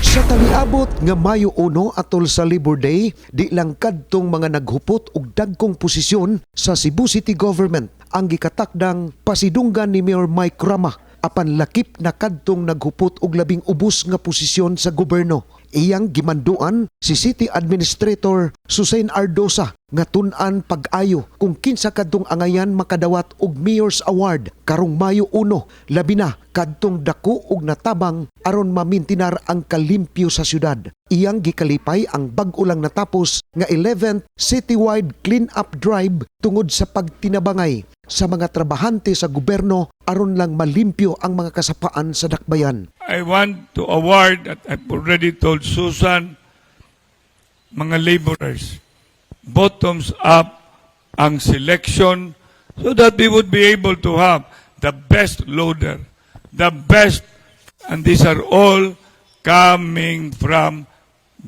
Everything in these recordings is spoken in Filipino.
Sa taliabot nga Mayo 1 atol sa Labor Day, di lang kadtong mga naghupot og dagkong posisyon sa Cebu City Government ang gikatakdang pasidunggan ni Mayor Mike Rama apan lakip na kadtong naghupot og labing ubos nga posisyon sa gobyerno. Iyang gimanduan si City Administrator Susain Ardosa nga tun-an pag-ayo kung kinsa kadtong angayan makadawat og Mayor's Award karong Mayo 1, labi na kadtong dako og natabang aron mamintinar ang kalimpyo sa syudad. Iyang gikalipay ang bag-o lang natapos nga 11th citywide clean-up drive tungod sa pagtinabangay sa mga trabahante sa gobyerno aron lang malimpyo ang mga kasapaan sa dakbayan. I want to award, that I've already told Susan, mga laborers, bottoms up ang selection so that we would be able to have the best loader, the best, and these are all coming from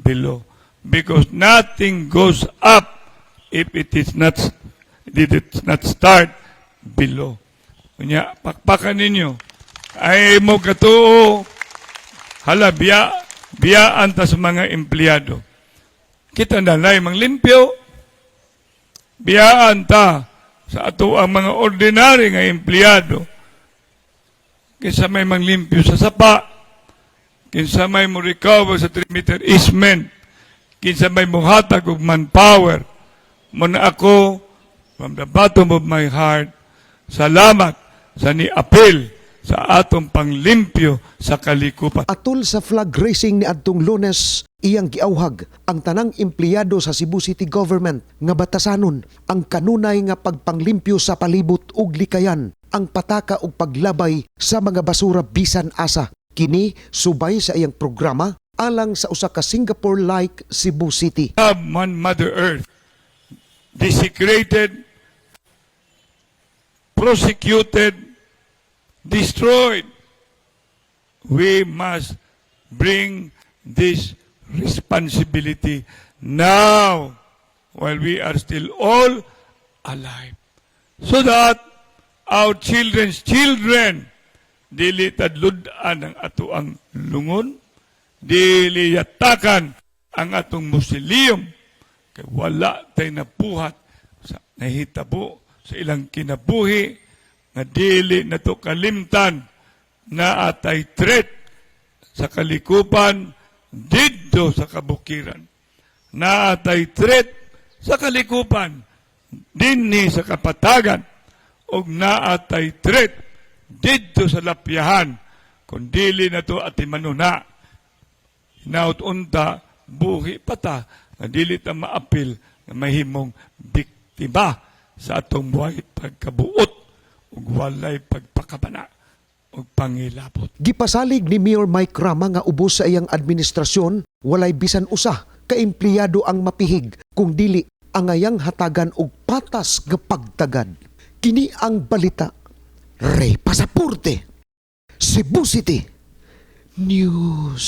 below. Because nothing goes up if it did not start below. Kunya, pakpakan ninyo. Ay mo katuo, hala, biyaan ta sa mga empleyado. Kita na lang mang limpyo, biyaan ta sa ato ang mga ordinary nga empleyado. Kinsa may mang limpyo sa sapa, kinsa may mo recover sa 3-meter easement, kinsa may mo hatag og manpower. Muna ako, from the bottom of my heart, salamat sa ni-appeal sa atong panglimpyo sa kalikupan. Atol sa flag raising ni adtong Lunes, iyang giauhag ang tanang empleyado sa Cebu City Government nga batasanon ang kanunay nga pagpanglimpyo sa palibot ug likayan, ang pataka ug paglabay sa mga basura bisan asa. Kini subay sa iyang programa alang sa usa ka Singapore-like Cebu City. Have one Mother Earth desecrated, prosecuted, destroyed. We must bring this responsibility now while we are still all alive, so that our children's children dili tadludan ang ato ang lungon, dili yatakan ang atong museum, kay wala tay napuhat sa nahitabo sa ilang kinabuhi nga dili na to kalimtan na atay threat sa kalikupan didto sa kabukiran, na atay threat sa kalikupan dinhi sa kapatagan, og na atay threat didto sa lapyahan kung dili na to atimanuna hinaut-unta buhi pata na dili ta maapil na mahimong biktima sa atong buhay pagkabuot ug walay pagpakabana ug pangilabot. Gipasalig ni Mayor Mike Rama nga ubos sa iyang administrasyon, walay bisan usa ka empleyado ang mapihig kung dili angayang hatagan og patas nga pagtagad. Kini ang balita. Rey Pasaporte, Cebu City News.